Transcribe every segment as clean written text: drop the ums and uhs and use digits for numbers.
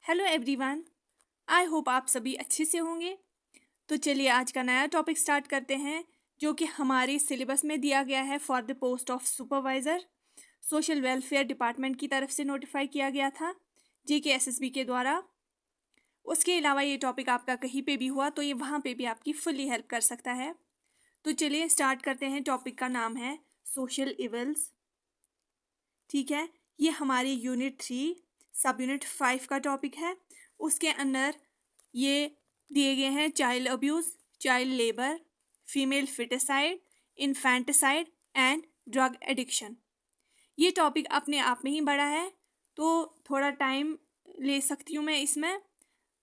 Hello everyone. I hope आप सभी अच्छे से होंगे। तो चलिए आज का नया टॉपिक स्टार्ट करते हैं जो कि हमारे सिलेबस में दिया गया है for the post of supervisor. Social welfare department की तरफ से नोटिफाई किया गया था JKSSB के द्वारा। उसके अलावा ये टॉपिक आपका कहीं पे भी हुआ तो ये वहाँ पे भी आपकी फुल्ली हेल्प कर सकता है। तो चलिए स्टार्ट करते हैं। टॉपिक का नाम है सोशल इवल्स। ठीक है, ये हमारी यूनिट 3 सब यूनिट 5 का टॉपिक है। उसके अंदर ये दिए गए हैं child abuse, child labour, female foeticide, infanticide and drug addiction. ये टॉपिक अपने आप में ही बड़ा है तो थोड़ा टाइम ले सकती हूँ मैं इसमें।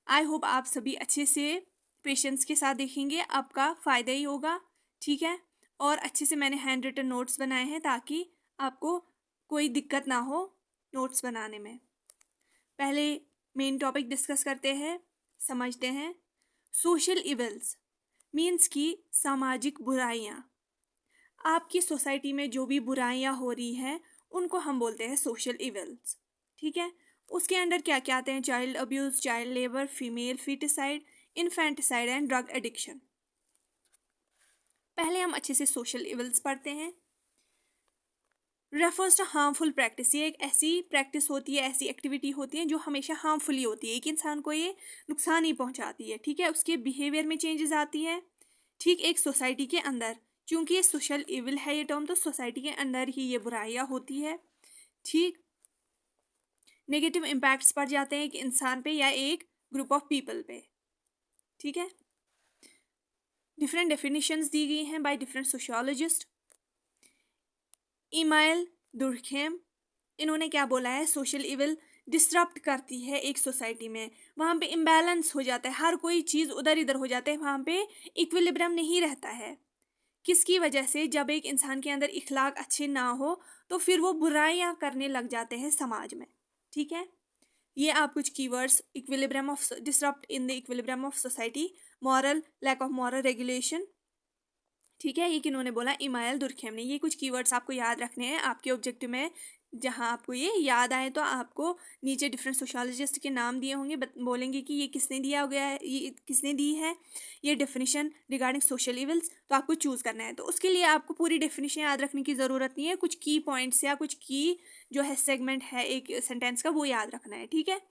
आई होप आप सभी अच्छे से पेशेंस के साथ देखेंगे, आपका फ़ायदा ही होगा। ठीक है, और अच्छे से मैंने हैंड रिटन नोट्स बनाए हैं ताकि आपको कोई दिक्कत ना हो नोट्स बनाने में। पहले मेन टॉपिक डिस्कस करते हैं, समझते हैं। सोशल इवल्स मीन्स की सामाजिक बुराइयाँ। आपकी सोसाइटी में जो भी बुराइयाँ हो रही हैं उनको हम बोलते हैं सोशल इवल्स। ठीक है, उसके अंदर क्या क्या आते हैं? Child abuse, child labour, female foeticide, infanticide and drug addiction. पहले हम अच्छे से सोशल इवल्स पढ़ते हैं। रेफर्स टू हार्मफुल प्रैक्टिस, ये एक ऐसी प्रैक्टिस होती है, ऐसी एक्टिविटी होती है जो हमेशा हार्मफुल ही होती है, एक इंसान को ये नुकसान ही पहुंचाती है। ठीक है, उसके बिहेवियर में चेंजेस आती है। ठीक, एक सोसाइटी के अंदर, क्योंकि ये सोशल इविल है ये टर्म, तो सोसाइटी के अंदर ही ये बुराइयाँ होती है। ठीक, नेगेटिव इम्पैक्ट्स पड़ जाते हैं एक इंसान पे या एक ग्रुप ऑफ पीपल पे। ठीक है, डिफरेंट डेफिनेशंस दी गई हैं by different sociologist. Email Durkheim, इन्होंने क्या बोला है? सोशल इविल डिस्टर्ब करती है एक सोसाइटी में, वहाँ पे इम्बैलेंस हो जाता है, हर कोई चीज़ उधर इधर हो जाता है, वहाँ पे इक्विलिब्रियम नहीं रहता है। किसकी वजह से? जब एक इंसान के अंदर इखलाक अच्छे ना हो तो फिर वो बुराइयाँ करने लग जाते हैं समाज में। ठीक है, ये आप कुछ keywords, equilibrium of disrupt in the equilibrium of society, moral, lack of moral regulation. ठीक है, ये किन्होंने बोला? इमाइल दुर्खेम ने। ये कुछ कीवर्ड्स आपको याद रखने हैं आपके ऑब्जेक्टिव में। जहाँ आपको ये याद आए तो आपको नीचे डिफरेंट सोशोलॉजिस्ट के नाम दिए होंगे, बोलेंगे कि ये किसने दिया गया है, ये किसने दी है ये डेफिनेशन रिगार्डिंग सोशल इवल्स, तो आपको चूज़ करना है। तो उसके लिए आपको पूरी डेफिनेशन याद रखने की ज़रूरत नहीं है, कुछ की पॉइंट्स या कुछ की जो है सेगमेंट है एक सेंटेंस का वो याद रखना है। ठीक है,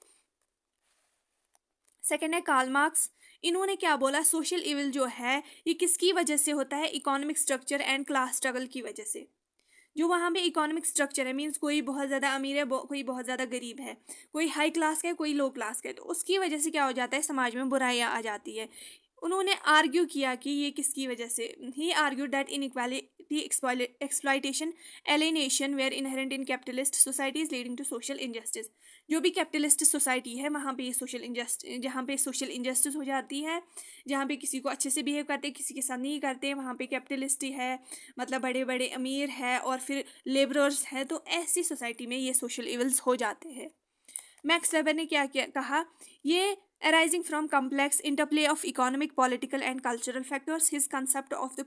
सेकेंड है कार्ल मार्क्स। इन्होंने क्या बोला? सोशल इविल जो है ये किसकी वजह से होता है? Economic structure and class struggle की वजह से। जो वहाँ पे इकोनॉमिक स्ट्रक्चर है, मीन्स कोई बहुत ज़्यादा अमीर है, कोई बहुत ज़्यादा गरीब है, कोई हाई क्लास का है, कोई लो क्लास का है, तो उसकी वजह से क्या हो जाता है? समाज में बुराइयाँ आ जाती है। उन्होंने आर्ग्यू किया कि ये किसकी वजह से? He argue that inequality, exploitation, alienation were inherent in capitalist societies leading to social injustice. जो भी कैपिटलिस्ट सोसाइटी है वहाँ पे ये सोशल इंजस्टिस, जहाँ पे सोशल इंजस्टिस हो जाती है, जहाँ पे किसी को अच्छे से बिहेव करते हैं, किसी के साथ नहीं करते, वहाँ पे कैपिटलिस्ट ही है, मतलब बड़े बड़े अमीर है और फिर लेबरर्स है, तो ऐसी सोसाइटी में ये सोशल इवल्स हो जाते हैं। मैक्स वेबर ने क्या कहा? ये arising from complex interplay of economic, political and cultural factors, his concept of the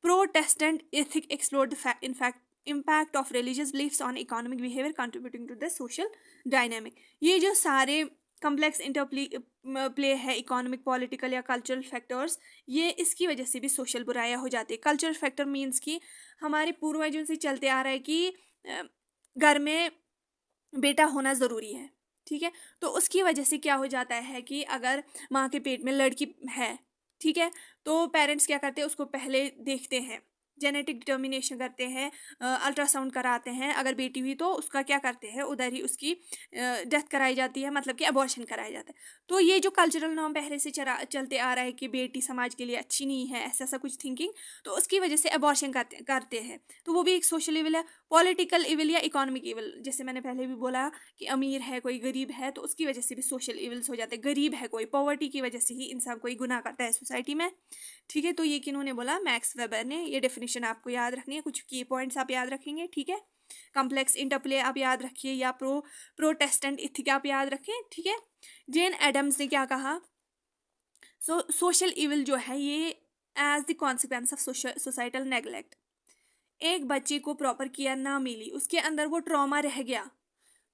Protestant ethic explored the in fact impact of religious beliefs on economic behavior contributing to the social dynamic। ये जो सारे complex interplay है economic, political या cultural factors, ये इसकी वजह से भी सोशल बुराइयाँ हो जाती है। कल्चरल फैक्टर मीन्स कि हमारे पूर्वजों से चलते आ रहा है कि घर में बेटा होना ज़रूरी है। ठीक है, तो उसकी वजह से क्या हो जाता है कि अगर माँ के पेट में लड़की है, ठीक है, तो पेरेंट्स क्या करते हैं? उसको पहले देखते हैं, जेनेटिक डिटर्मिनेशन करते हैं, अल्ट्रासाउंड कराते हैं। अगर बेटी हुई तो उसका क्या करते हैं? उधर ही उसकी डेथ कराई जाती है, मतलब कि अबॉर्शन कराया जाता है। तो ये जो कल्चरल नॉर्म पहले से चलते आ रहा है कि बेटी समाज के लिए अच्छी नहीं है, ऐसा ऐसा कुछ थिंकिंग, तो उसकी वजह से अबॉर्शन करते हैं, तो वो भी एक सोशल इविल है। पॉलिटिकल इविल या इकोनॉमिक इविल, जैसे मैंने पहले भी बोला कि अमीर है कोई, गरीब है, तो उसकी वजह से भी सोशल इविल्स हो जाते हैं। गरीब है कोई, पॉवर्टी की वजह से ही इंसान कोई गुनाह करता है सोसाइटी में। ठीक है, तो ये किन्होंने बोला? मैक्स वेबर ने। ये डेफिनेशन आपको याद रखनी है, कुछ की पॉइंट्स आप याद रखेंगे। ठीक है, कम्प्लेक्स इंटरप्ले आप याद रखिए, या प्रोटेस्टेंट इथिक आप याद रखें। ठीक है, जेन एडम्स ने क्या कहा? सोशल इविल जो है ये as the consequence of societal neglect, एक बच्चे को प्रॉपर केयर ना मिली, उसके अंदर वो ट्रॉमा रह गया,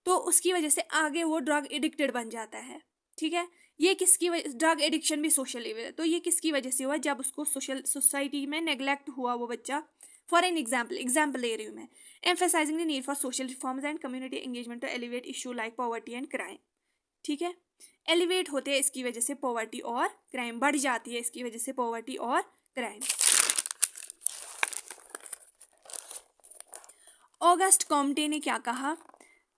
तो उसकी वजह से आगे वो ड्रग एडिक्टेड बन जाता है। ठीक है, ये किसकी वजह, ड्रग एडिक्शन भी सोशल इविल है, तो ये किसकी वजह से हुआ, जब उसको सोसाइटी में नेग्लेक्ट हुआ वो बच्चा। फॉर एन एग्जाम्पल ले रही हूँ मैं, emphasizing the need for social reforms and community engagement to elevate issue like poverty and crime. ठीक है, एलिवेट होते हैं इसकी वजह से पॉवर्टी और क्राइम, बढ़ जाती है इसकी वजह से पॉवर्टी और क्राइम। ऑगस्ट कॉम्टे ने क्या कहा,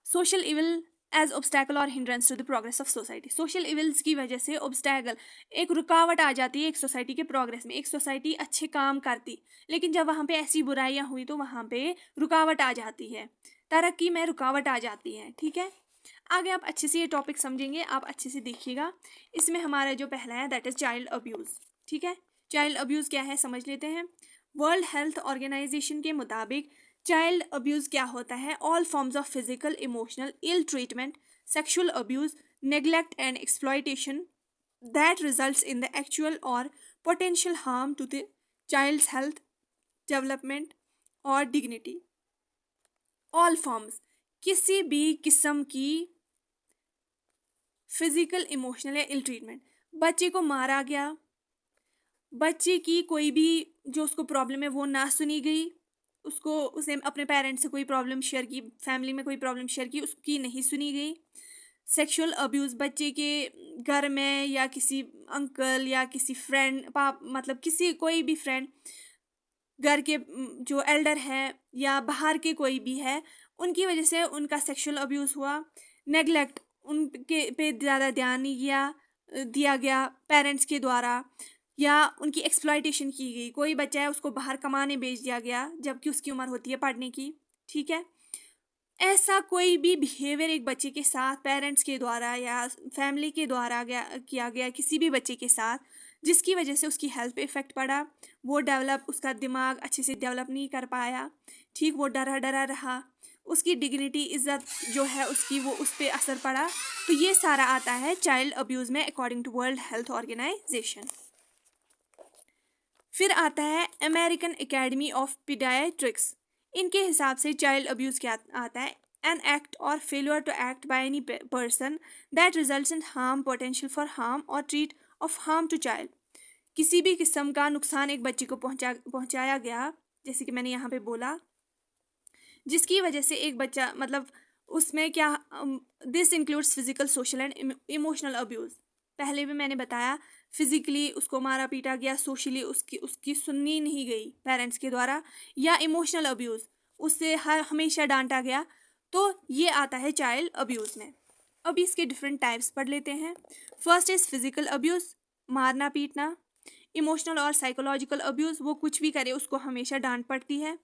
सोशल इविल एज ऑब्स्टैकल और hindrance to the progress of society. Social evils की वजह से ऑब्स्टैकल, एक रुकावट आ जाती है एक सोसाइटी के प्रोग्रेस में। एक सोसाइटी अच्छे काम करती, लेकिन जब वहाँ पे ऐसी बुराइयाँ हुई तो वहाँ पे रुकावट आ जाती है, तरक्की में रुकावट आ जाती है। ठीक है, आगे आप अच्छे से ये टॉपिक समझेंगे, आप अच्छे से देखिएगा। इसमें हमारा जो पहला है दैट इज चाइल्ड अब्यूज़। ठीक है, चाइल्ड अब्यूज़ क्या है समझ लेते हैं। वर्ल्ड हेल्थ ऑर्गेनाइजेशन के मुताबिक चाइल्ड अब्यूज़ क्या होता है, all forms of physical, emotional ill treatment, sexual abuse, neglect and exploitation that results in the actual or potential harm to the child's health, development or dignity. All forms, किसी भी किस्म की physical, emotional या ill treatment, बच्चे को मारा गया, बच्चे की कोई भी जो उसको प्रॉब्लम है वो ना सुनी गई, उसने अपने पेरेंट्स से कोई प्रॉब्लम शेयर की, फैमिली में कोई प्रॉब्लम शेयर की, उसकी नहीं सुनी गई। सेक्सुअल अब्यूज़, बच्चे के घर में या किसी अंकल या किसी फ्रेंड, मतलब किसी कोई भी फ्रेंड, घर के जो एल्डर है या बाहर के कोई भी है, उनकी वजह से उनका सेक्सुअल अब्यूज़ हुआ। नेगलेक्ट, उनके पे ज़्यादा ध्यान नहीं दिया गया पेरेंट्स के द्वारा, या उनकी एक्सप्लॉयटेशन की गई। कोई बच्चा है उसको बाहर कमाने भेज दिया गया जबकि उसकी उम्र होती है पढ़ने की। ठीक है, ऐसा कोई भी बिहेवियर एक बच्चे के साथ पेरेंट्स के द्वारा या फैमिली के द्वारा किया गया किसी भी बच्चे के साथ, जिसकी वजह से उसकी हेल्थ पे इफ़ेक्ट पड़ा, वो उसका दिमाग अच्छे से डेवलप नहीं कर पाया। ठीक, वो डरा डरा रहा, उसकी डिग्निटी, इज्जत जो है उसकी, वो उस पर असर पड़ा। तो ये सारा आता है चाइल्ड अब्यूज़ में according to World Health Organization. फिर आता है अमेरिकन एकेडमी ऑफ पीडियाट्रिक्स। इनके हिसाब से चाइल्ड अब्यूज़ क्या आता है, an act or failure to act by any person that results in harm, potential for harm or threat of harm to child. किसी भी किस्म का नुकसान एक बच्चे को पहुंचाया गया, जैसे कि मैंने यहाँ पे बोला, जिसकी वजह से एक बच्चा, मतलब उसमें क्या, this includes physical, social and emotional abuse. पहले भी मैंने बताया, फिजिकली उसको मारा पीटा गया, सोशली उसकी सुननी नहीं गई पेरेंट्स के द्वारा, या इमोशनल अब्यूज़, उससे हमेशा डांटा गया। तो ये आता है चाइल्ड अब्यूज़ में। अब इसके डिफरेंट टाइप्स पढ़ लेते हैं। फर्स्ट इज़ फिजिकल अब्यूज़, मारना पीटना। इमोशनल और साइकोलॉजिकल अब्यूज़, वो कुछ भी करे उसको हमेशा डांट पड़ती है।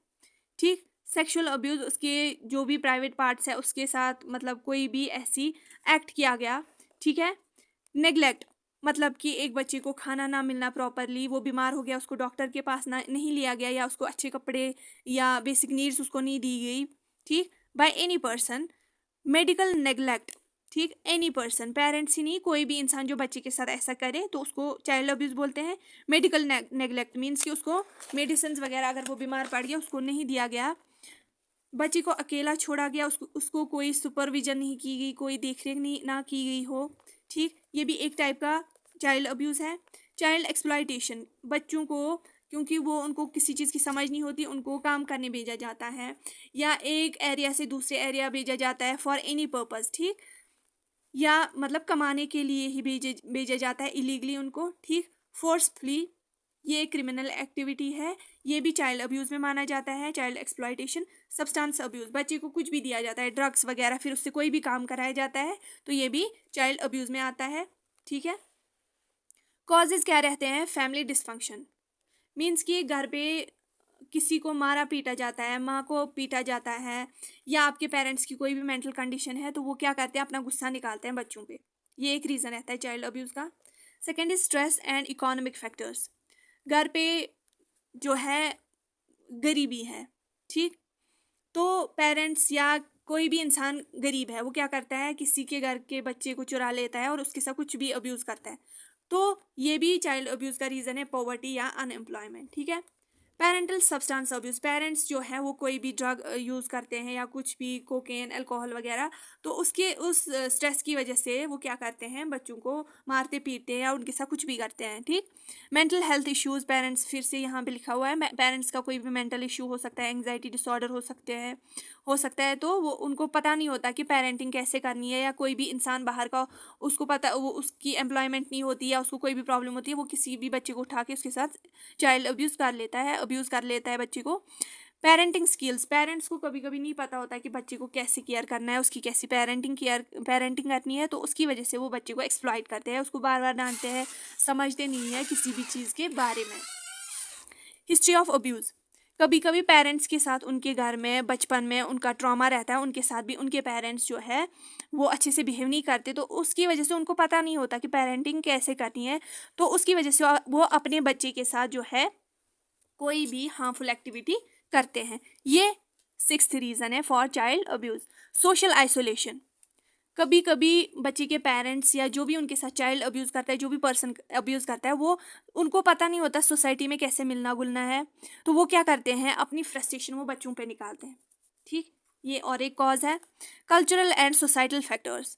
ठीक, सेक्सुअल अब्यूज़, उसके जो भी प्राइवेट पार्ट्स है उसके साथ, मतलब कोई भी ऐसी एक्ट किया गया। ठीक है, नेग्लेक्ट, मतलब कि एक बच्चे को खाना ना मिलना प्रॉपरली, वो बीमार हो गया, उसको डॉक्टर के पास नहीं लिया गया, या उसको अच्छे कपड़े या बेसिक नीड्स उसको नहीं दी गई। ठीक, bye any person. Medical neglect, ठीक, एनी पर्सन, पेरेंट्स ही नहीं, कोई भी इंसान जो बच्चे के साथ ऐसा करे तो उसको चाइल्ड अब्यूज़ बोलते हैं। मेडिकल नेग्लेक्ट मीन्स कि उसको मेडिसिन वगैरह, अगर वो बीमार पड़ गया, उसको नहीं दिया गया, बच्चे को अकेला छोड़ा गया, उसको कोई सुपरविजन नहीं की गई, कोई देखरेख नहीं ना की गई हो। ठीक, ये भी एक टाइप का चाइल्ड अब्यूज़ है। चाइल्ड एक्सप्लॉयटेशन, बच्चों को, क्योंकि वो उनको किसी चीज़ की समझ नहीं होती, उनको काम करने भेजा जाता है, या एक एरिया से दूसरे एरिया भेजा जाता है फॉर एनी पर्पज़। ठीक, या मतलब कमाने के लिए ही भेजा जाता है इलीगली उनको। ठीक, फोर्सफुली, ये क्रिमिनल एक्टिविटी है, ये भी चाइल्ड अब्यूज़ में माना जाता है। चाइल्ड एक्सप्लॉयटेशन, सब्सटेंस अब्यूज़, बच्चे को कुछ भी दिया जाता है, ड्रग्स वगैरह, फिर उससे कोई भी काम कराया जाता है, तो ये भी चाइल्ड अब्यूज़ में आता है। ठीक है, कॉजेज़ क्या रहते हैं, फैमिली डिसफंक्शन, मीन्स कि घर पे किसी को मारा पीटा जाता है, माँ को पीटा जाता है, या आपके पेरेंट्स की कोई भी मेंटल कंडीशन है, तो वो क्या करते हैं, अपना गुस्सा निकालते हैं बच्चों पे। ये एक रीज़न रहता है चाइल्ड अब्यूज़ का। Second is stress and economic factors, घर पे जो है गरीबी है। ठीक, तो पेरेंट्स या कोई भी इंसान गरीब है, वो क्या करता है, किसी के घर के बच्चे को चुरा लेता है और उसके साथ कुछ भी अब्यूज़ करता है, तो ये भी चाइल्ड अब्यूज़ का रीज़न है, पॉवर्टी या अनएम्प्लॉयमेंट। ठीक है, पेरेंटल सब्सटेंस अब्यूज़, पेरेंट्स जो है वो कोई भी ड्रग यूज़ करते हैं या कुछ भी कोकेन अल्कोहल वगैरह, तो उसके उस स्ट्रेस की वजह से वो क्या करते हैं, बच्चों को मारते पीटते हैं या उनके साथ कुछ भी करते हैं। ठीक। मेंटल हेल्थ इश्यूज़, पेरेंट्स, फिर से यहाँ पे लिखा हुआ है पेरेंट्स का कोई भी मेंटल इशू हो सकता है, एंग्जाइटी डिसऑर्डर हो सकता है, तो वो उनको पता नहीं होता कि पेरेंटिंग कैसे करनी है, या कोई भी इंसान बाहर का उसको पता, वो उसकी एम्प्लॉयमेंट नहीं होती या उसको कोई भी प्रॉब्लम होती है, वो किसी भी बच्चे को उठा के उसके साथ चाइल्ड अब्यूज़ कर लेता है बच्चे को। पेरेंटिंग स्किल्स, पेरेंट्स को कभी कभी नहीं पता होता कि बच्चे को कैसे केयर करना है, उसकी कैसी पेरेंटिंग करनी है, तो उसकी वजह से वो बच्चे को एक्सप्लॉइट करते हैं, उसको बार बार डांटते हैं, समझते नहीं है किसी भी चीज़ के बारे में। हिस्ट्री ऑफ अब्यूज़, कभी कभी पेरेंट्स के साथ उनके घर में बचपन में उनका ट्रॉमा रहता है, उनके साथ भी उनके पेरेंट्स जो है वो अच्छे से बिहेव नहीं करते, तो उसकी वजह से उनको पता नहीं होता कि पेरेंटिंग कैसे करनी है, तो उसकी वजह से वो अपने बच्चे के साथ जो है कोई भी हार्मफुल एक्टिविटी करते हैं। ये 6th रीज़न है for child abuse. Social isolation, कभी कभी बच्चे के पेरेंट्स या जो भी उनके साथ चाइल्ड अब्यूज़ करता है, जो भी पर्सन अब्यूज़ करता है, वो उनको पता नहीं होता सोसाइटी में कैसे मिलना गुलना है, तो वो क्या करते हैं, अपनी फ्रस्ट्रेशन वो बच्चों पे निकालते हैं। ठीक। ये और एक कॉज है। Cultural and societal factors,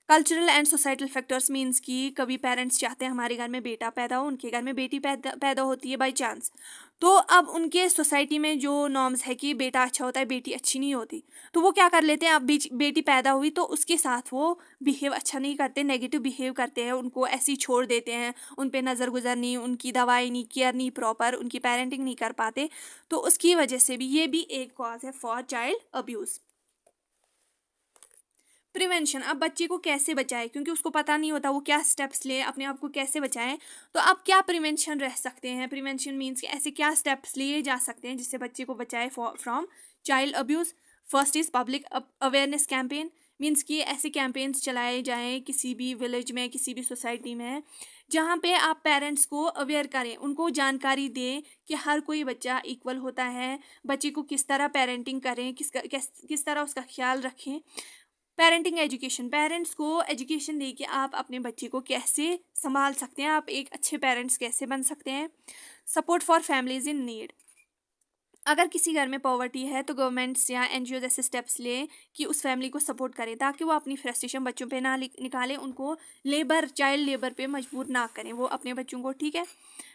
cultural and societal factors means कि कभी पेरेंट्स चाहते हैं हमारे घर में बेटा पैदा हो, उनके घर में बेटी पैदा होती है बाई चांस, तो अब उनके सोसाइटी में जो नॉर्म्स है कि बेटा अच्छा होता है, बेटी अच्छी नहीं होती, तो वो क्या कर लेते हैं, अब बेटी पैदा हुई तो उसके साथ वो बिहेव अच्छा नहीं करते, नेगेटिव बिहेव करते हैं, उनको ऐसे ही छोड़ देते हैं, उन पे नज़र गुजर नहीं, उनकी दवाई नहीं, केयर नहीं प्रॉपर, उनकी पेरेंटिंग नहीं कर पाते, तो उसकी वजह से भी ये भी एक कॉज है फॉर चाइल्ड अब्यूज़। प्रिवेंशन, अब बच्चे को कैसे बचाए, क्योंकि उसको पता नहीं होता वो क्या स्टेप्स ले, अपने आप को कैसे बचाएं, तो अब क्या प्रिवेंशन रह सकते हैं, प्रिवेंशन मीन्स कि ऐसे क्या स्टेप्स लिए जा सकते हैं जिससे बच्चे को बचाए from child abuse. First is public awareness campaign, means कि ऐसे कैंपेन्स चलाए जाएं किसी भी विलेज में, किसी भी सोसाइटी में, जहाँ पे आप पेरेंट्स को अवेयर करें, उनको जानकारी दें कि हर कोई बच्चा इक्वल होता है, बच्चे को किस तरह पेरेंटिंग करें, किस तरह उसका ख्याल रखें। पेरेंटिंग एजुकेशन, पेरेंट्स को एजुकेशन दे कि आप अपने बच्चे को कैसे संभाल सकते हैं, आप एक अच्छे पेरेंट्स कैसे बन सकते हैं। Support for families in need, अगर किसी घर में पॉवर्टी है तो गवर्नमेंट्स या एनजीओ ऐसे स्टेप्स लें कि उस फैमिली को सपोर्ट करें, ताकि वो अपनी फ्रस्ट्रेशन बच्चों पे ना निकालें, उनको चाइल्ड लेबर पे मजबूर ना करें वो अपने बच्चों को। ठीक है।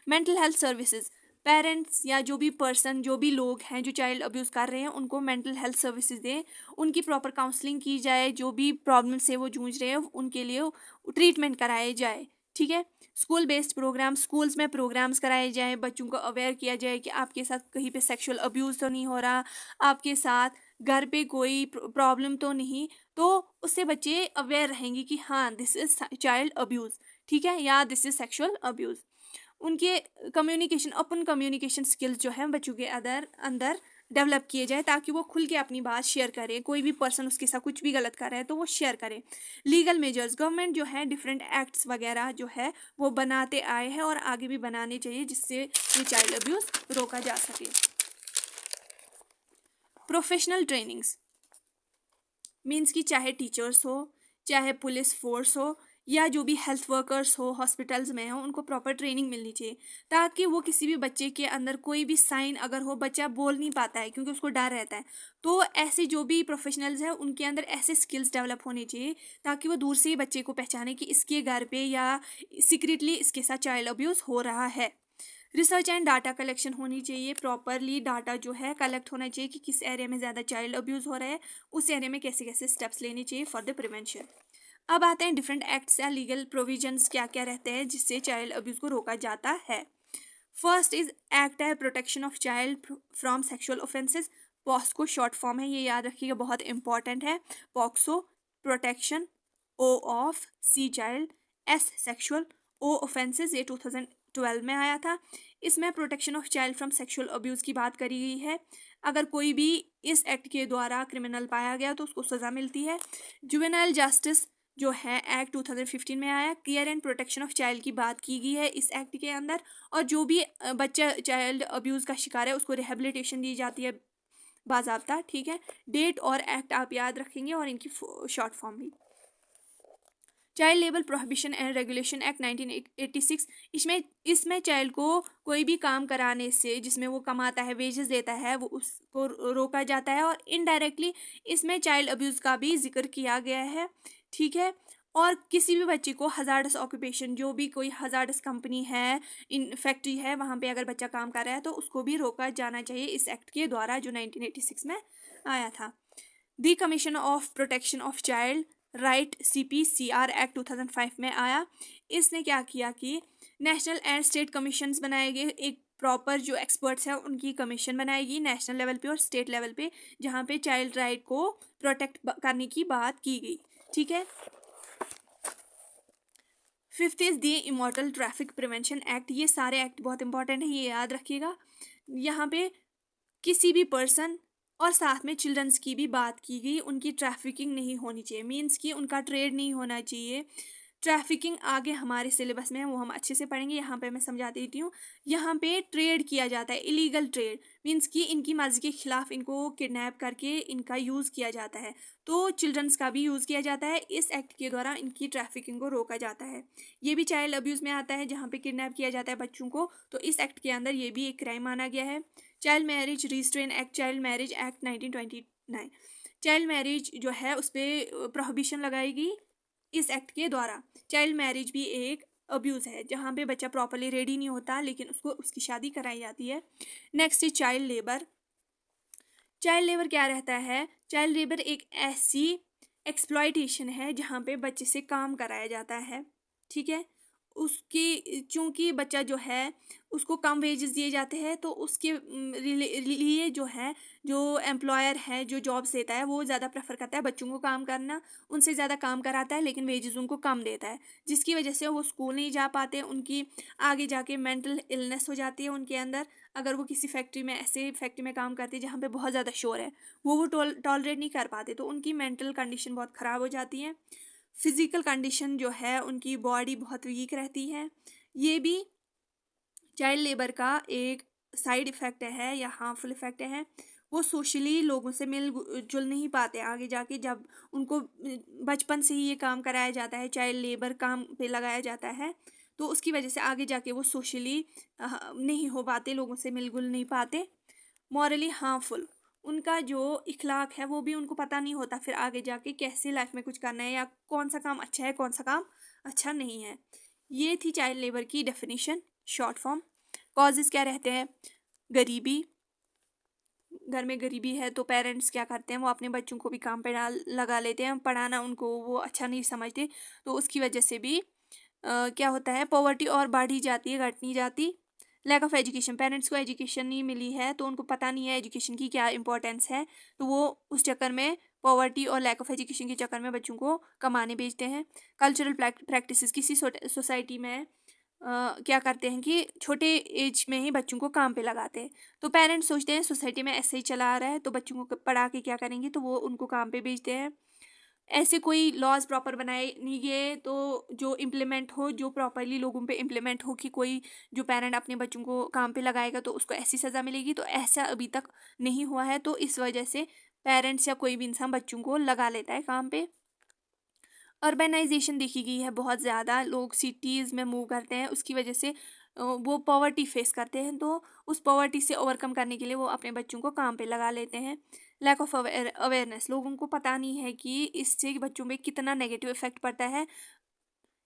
मेंटल हेल्थ सर्विसेज, पेरेंट्स या जो भी पर्सन, जो भी लोग हैं जो चाइल्ड अब्यूज़ कर रहे हैं, उनको मेंटल हेल्थ सर्विसेज दें, उनकी प्रॉपर काउंसलिंग की जाए, जो भी प्रॉब्लम से वो जूझ रहे हैं उनके लिए ट्रीटमेंट कराए जाए। ठीक है। स्कूल बेस्ड प्रोग्राम, स्कूल्स में प्रोग्राम्स कराए जाएं, बच्चों को अवेयर किया जाए कि आपके साथ कहीं पे सेक्सुअल अब्यूज़ तो नहीं हो रहा, आपके साथ घर पे कोई प्रॉब्लम तो नहीं, तो उससे बच्चे अवेयर रहेंगे कि हाँ दिस इज़ चाइल्ड अब्यूज़। ठीक है, या दिस इज़ सेक्सुअल अब्यूज़। उनके ओपन कम्युनिकेशन स्किल्स जो है बच्चों के अंदर डेवलप किए जाए, ताकि वो खुल के अपनी बात शेयर करें, कोई भी पर्सन उसके साथ कुछ भी गलत कर रहा है तो वो शेयर करें। लीगल मेजर्स, गवर्नमेंट जो है डिफरेंट एक्ट्स वगैरह जो है वो बनाते आए हैं और आगे भी बनाने चाहिए, जिससे ये चाइल्ड अब्यूज़ रोका जा सके। प्रोफेशनल ट्रेनिंग्स मीन्स कि चाहे टीचर्स हो, चाहे पुलिस फोर्स हो, या जो भी हेल्थ वर्कर्स हो हॉस्पिटल्स में हो, उनको प्रॉपर ट्रेनिंग मिलनी चाहिए, ताकि वो किसी भी बच्चे के अंदर कोई भी साइन अगर हो, बच्चा बोल नहीं पाता है क्योंकि उसको डर रहता है, तो ऐसे जो भी प्रोफेशनल्स हैं उनके अंदर ऐसे स्किल्स डेवलप होने चाहिए ताकि वो दूर से ही बच्चे को पहचाने कि इसके घर पे या सीक्रेटली इसके साथ चाइल्ड अब्यूज़ हो रहा है। रिसर्च एंड डाटा कलेक्शन होनी चाहिए, प्रॉपरली डाटा जो है कलेक्ट होना चाहिए कि किस एरिया में ज़्यादा चाइल्ड अब्यूज़ हो रहा है, उस एरिया में कैसे कैसे स्टेप्स लेने चाहिए फॉर द प्रिवेंशन। अब आते हैं डिफरेंट एक्ट्स या लीगल प्रोविजंस क्या क्या रहते हैं जिससे चाइल्ड अब्यूज़ को रोका जाता है। फर्स्ट इज एक्ट है protection of child from sexual offences, POCSO short form है, ये याद रखिएगा, बहुत इंपॉर्टेंट है। POCSO protection, O of, C child, S sexual, O offences, ये 2012 में आया था। इसमें protection of child from sexual abuse की बात करी गई है, अगर कोई भी इस एक्ट के द्वारा क्रिमिनल पाया गया तो उसको सज़ा मिलती है। जुवेनाइल जस्टिस जो है एक्ट 2015 में आया, care and protection of child की बात की गई है इस एक्ट के अंदर, और जो भी बच्चा चाइल्ड अब्यूज़ का शिकार है उसको रिहेबिलिटेशन दी जाती है बाज़ाब्ता। ठीक है, डेट और एक्ट आप याद रखेंगे और इनकी शॉर्ट फॉर्म भी। Child labour prohibition and regulation act 1986, इसमें चाइल्ड को कोई भी काम कराने से जिसमें वो कमाता है, वेजेस देता है, वो उसको रोका जाता है। और इनडायरेक्टली इसमें चाइल्ड अब्यूज़ का भी जिक्र किया गया है, ठीक है। और किसी भी बच्चे को हजार्डस ऑक्यूपेशन, जो भी कोई हजार्डस कंपनी है, इन फैक्ट्री है, वहाँ पे अगर बच्चा काम कर रहा है तो उसको भी रोका जाना चाहिए इस एक्ट के द्वारा जो 1986 में आया था। The commission of protection of child right CPCR act 2005 में आया। इसने क्या किया कि नेशनल एंड स्टेट कमीशंस बनाए गए, एक प्रॉपर जो एक्सपर्ट्स हैं उनकी कमीशन बनाएगी नेशनल लेवल पे और स्टेट लेवल पे, जहाँ पे चाइल्ड राइट को प्रोटेक्ट करने की बात की गई, ठीक है। 5th is the immortal traffic prevention act. ये सारे एक्ट बहुत इंपॉर्टेंट है, ये याद रखिएगा। यहाँ पे किसी भी पर्सन और साथ में चिल्ड्रंस की भी बात की गई, उनकी ट्रैफिकिंग नहीं होनी चाहिए, मीन्स कि उनका ट्रेड नहीं होना चाहिए। ट्रैफिकिंग आगे हमारे सिलेबस में है, वो हम अच्छे से पढ़ेंगे। यहाँ पे मैं समझा देती हूँ। यहाँ पे ट्रेड किया जाता है, इलीगल ट्रेड, मीन्स कि इनकी मर्जी के खिलाफ इनको किडनैप करके इनका यूज़ किया जाता है। तो चिल्ड्रंस का भी यूज़ किया जाता है। इस एक्ट के द्वारा इनकी ट्रैफिकिंग को रोका जाता है। ये भी चाइल्ड अब्यूज़ में आता है, जहाँ पे किडनैप किया जाता है बच्चों को, तो इस एक्ट के अंदर ये भी एक क्राइम माना गया है। Child marriage restrain act, child marriage act 1929, child marriage जो है उस पर प्रोहिबिशन लगाएगी इस एक्ट के द्वारा। चाइल्ड मैरिज भी एक अब्यूज़ है, जहाँ पे बच्चा प्रॉपरली रेडी नहीं होता लेकिन उसको उसकी शादी कराई जाती है। Next is child labour. Child labour क्या रहता है? चाइल्ड लेबर एक ऐसी एक्सप्लॉयटेशन है जहाँ पे बच्चे से काम कराया जाता है, ठीक है। उसकी चूंकि बच्चा जो है उसको कम वेजेस दिए जाते हैं, तो उसके लिए जो है, जो एम्प्लॉयर है, जो जॉब्स देता है, वो ज़्यादा प्रेफर करता है बच्चों को काम करना, उनसे ज़्यादा काम कराता है लेकिन वेजेस उनको कम देता है, जिसकी वजह से वो स्कूल नहीं जा पाते, उनकी आगे जाके मेंटल इलनेस हो जाती है उनके अंदर। अगर वो किसी फैक्ट्री में, ऐसे फैक्ट्री में काम करते हैं जहाँ पे बहुत ज़्यादा शोर है, वो टॉलरेट नहीं कर पाते, तो उनकी मेंटल कंडीशन बहुत ख़राब हो जाती है। फिज़िकल कंडीशन जो है, उनकी बॉडी बहुत वीक रहती है। ये भी चाइल्ड लेबर का एक साइड इफ़ेक्ट है या हार्मफुल इफ़ेक्ट है। वो सोशली लोगों से मिल जुल नहीं पाते आगे जाके, जब उनको बचपन से ही ये काम कराया जाता है, चाइल्ड लेबर काम पे लगाया जाता है, तो उसकी वजह से आगे जाके वो सोशली नहीं हो पाते, लोगों से मिलजुल नहीं पाते। मॉरली हार्मफुल, उनका जो इखलाक है वो भी उनको पता नहीं होता फिर आगे जाके कैसे लाइफ में कुछ करना है, या कौन सा काम अच्छा है, कौन सा काम अच्छा नहीं है। ये थी चाइल्ड लेबर की डेफिनेशन, शॉर्ट फॉर्म। कॉजेज़ क्या रहते हैं? गरीबी, घर में गरीबी है तो पेरेंट्स क्या करते हैं, वो अपने बच्चों को भी काम पे लगा लेते हैं, पढ़ाना उनको वो अच्छा नहीं समझते, तो उसकी वजह से भी क्या होता है, पॉवर्टी और बढ़ी जाती है, घट नहीं जाती। लैक ऑफ एजुकेशन, पेरेंट्स को एजुकेशन नहीं मिली है तो उनको पता नहीं है एजुकेशन की क्या इंपॉर्टेंस है, तो वो उस चक्कर में, पॉवर्टी और लैक ऑफ एजुकेशन के चक्कर में बच्चों को कमाने भेजते हैं। कल्चरल प्रैक्टिसेस, किसी सोसाइटी में क्या करते हैं कि छोटे एज में ही बच्चों को काम पे लगाते हैं, तो पेरेंट्स सोचते हैं सोसाइटी में ऐसे ही चला आ रहा है तो बच्चों को पढ़ा के क्या करेंगे, तो वो उनको काम पे भेजते हैं। ऐसे कोई लॉज प्रॉपर बनाए नहीं गए तो जो इम्प्लीमेंट हो, जो प्रॉपरली लोगों पे इम्प्लीमेंट हो कि कोई जो पेरेंट अपने बच्चों को काम पे लगाएगा तो उसको ऐसी सज़ा मिलेगी, तो ऐसा अभी तक नहीं हुआ है, तो इस वजह से पेरेंट्स या कोई भी इंसान बच्चों को लगा लेता है काम पे। अर्बनाइजेशन देखी गई है, बहुत ज़्यादा लोग सिटीज़ में मूव करते हैं, उसकी वजह से वो पॉवर्टी फेस करते हैं, तो उस पॉवर्टी से ओवरकम करने के लिए वो अपने बच्चों को काम पे लगा लेते हैं। लैक ऑफ अवेयरनेस, लोगों को पता नहीं है कि इससे बच्चों में कितना नेगेटिव इफेक्ट पड़ता है।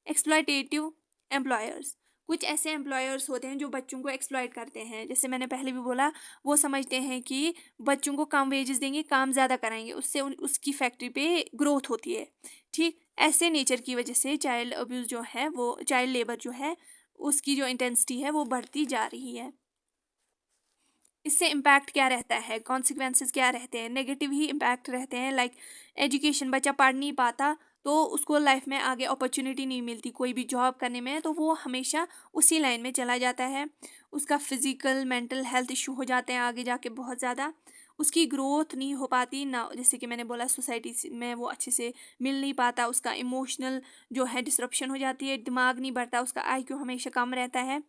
एक्सप्लॉयटेटिव एम्प्लॉयर्स, कुछ ऐसे एम्प्लॉयर्स होते हैं जो बच्चों को एक्सप्लॉयट करते हैं, जैसे मैंने पहले भी बोला, वो समझते हैं कि बच्चों को कम वेजेस देंगे, काम ज़्यादा कराएंगे, उससे उसकी फैक्ट्री पे ग्रोथ होती है, ठीक। ऐसे नेचर की वजह से चाइल्ड अब्यूज़ जो है, वो चाइल्ड लेबर जो है, उसकी जो इंटेंसिटी है वो बढ़ती जा रही है। इससे इम्पैक्ट क्या रहता है, कॉन्सिक्वेंसेस क्या रहते हैं? नेगेटिव ही इम्पैक्ट रहते हैं। लाइक एजुकेशन, बच्चा पढ़ नहीं पाता तो उसको लाइफ में आगे अपॉर्चुनिटी नहीं मिलती कोई भी जॉब करने में, तो वो हमेशा उसी लाइन में चला जाता है। उसका फिजिकल मेंटल हेल्थ इशू हो जाते हैं आगे जाके बहुत ज़्यादा, उसकी ग्रोथ नहीं हो पाती ना, जैसे कि मैंने बोला सोसाइटी में वो अच्छे से मिल नहीं पाता, उसका इमोशनल जो है डिसरप्शन हो जाती है, दिमाग नहीं बढ़ता, उसका IQ हमेशा कम रहता है।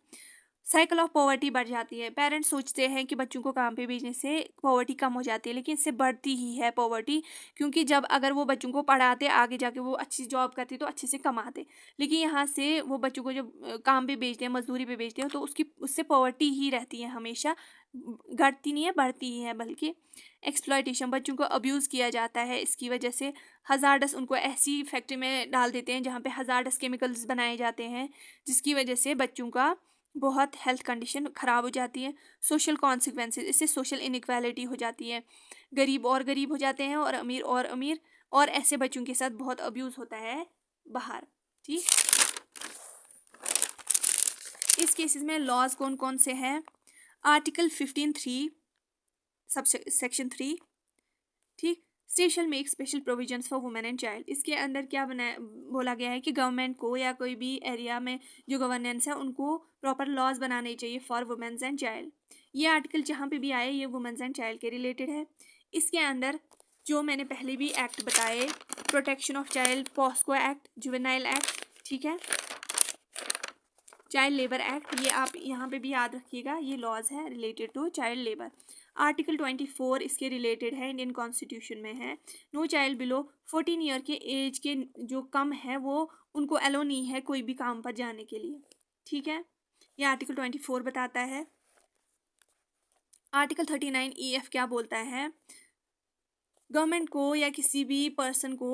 साइकिल ऑफ पॉवर्टी बढ़ जाती है। पेरेंट्स सोचते हैं कि बच्चों को काम पे भेजने से पॉवर्टी कम हो जाती है, लेकिन इससे बढ़ती ही है पॉवर्टी, क्योंकि जब अगर वो बच्चों को पढ़ाते, आगे जाके वो अच्छी जॉब करते तो अच्छे से कमाते, लेकिन यहाँ से वो बच्चों को जब काम पे भेजते हैं, मजदूरी पे भेजते हैं, तो उससे पॉवर्टी ही रहती है हमेशा, घटती नहीं है, बढ़ती ही है। बल्कि एक्सप्लॉयटेशन, बच्चों को अब्यूज़ किया जाता है इसकी वजह से। हज़ार्डस, उनको ऐसी फैक्ट्री में डाल देते हैं जहाँ पे हज़ार्डस केमिकल्स बनाए जाते हैं, जिसकी वजह से बच्चों का बहुत हेल्थ कंडीशन ख़राब हो जाती है। सोशल कॉन्सिक्वेंसेस, इससे सोशल इनइक्वालिटी हो जाती है, गरीब और गरीब हो जाते हैं और अमीर और अमीर, और ऐसे बच्चों के साथ बहुत अब्यूज़ होता है बाहर। ठीक, इस केसेस में लॉज कौन कौन से हैं? आर्टिकल 15(3) सब सेक्शन 3, ठीक, state shall make special provisions for women and child. इसके अंदर क्या बोला गया है कि गवर्नमेंट को या कोई भी एरिया में जो गवर्नेंस है उनको प्रॉपर लॉज बनाने चाहिए फॉर वुमेन्स एंड चाइल्ड। ये आर्टिकल जहाँ पे भी आए ये वुमेन्स एंड चाइल्ड के रिलेटेड है। इसके अंदर जो मैंने पहले भी एक्ट बताए, protection of child, POCSO act, juvenile act, ठीक है, चाइल्ड लेबर एक्ट, ये आप यहाँ पे भी याद रखिएगा, ये लॉज है related to child labour. Article 24 इसके रिलेटेड है, इंडियन कॉन्स्टिट्यूशन में है। नो चाइल्ड बिलो 14 ईयर के एज के जो कम है वो उनको अलो नहीं है कोई भी काम पर जाने के लिए, ठीक है, ये आर्टिकल 24 बताता है। आर्टिकल 39 EF क्या बोलता है? गवर्नमेंट को या किसी भी पर्सन को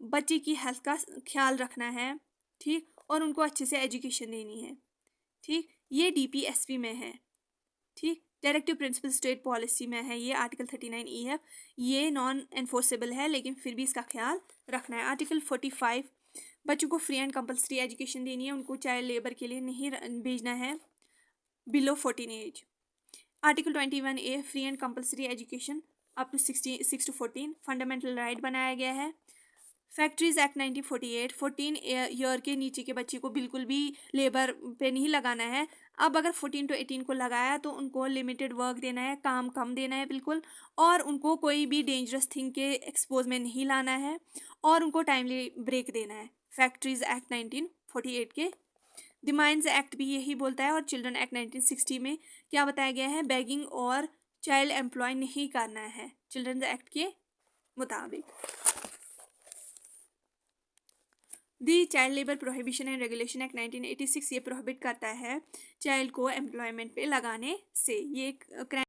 बच्चे की हेल्थ का ख्याल रखना है, ठीक, और उनको अच्छे से एजुकेशन देनी है, ठीक, ये DPSP में है, ठीक, डायरेक्टिव प्रिंसिपल स्टेट पॉलिसी में है, ये आर्टिकल 39 EF। ये नॉन एनफोर्सेबल है लेकिन फिर भी इसका ख्याल रखना है। आर्टिकल 45, बच्चों को फ्री एंड कंपल्सरी एजुकेशन देनी है, उनको चाइल्ड लेबर के लिए नहीं भेजना है below 14 age. Article 21A, free and compulsory education up to 6 to 14 fundamental right बनाया गया है। फैक्ट्रीज एक्ट 1948, 14 ईयर के नीचे के बच्चे को बिल्कुल भी लेबर पे नहीं लगाना है। अब अगर 14 to 18 को लगाया तो उनको लिमिटेड वर्क देना है, काम कम देना है बिल्कुल, और उनको कोई भी डेंजरस थिंग के एक्सपोज में नहीं लाना है, और उनको टाइमली ब्रेक देना है। फैक्ट्रीज एक्ट 1948 के। द माइंस एक्ट भी यही बोलता है, और चिल्ड्रन एक्ट 1960 में क्या बताया गया है? बैगिंग और चाइल्ड एम्प्लॉय नहीं करना है चिल्ड्रन एक्ट के मुताबिक। दी child labour prohibition and regulation act 1986 ये प्रोहिबिट करता है चाइल्ड को एम्प्लॉयमेंट पे लगाने से। ये एक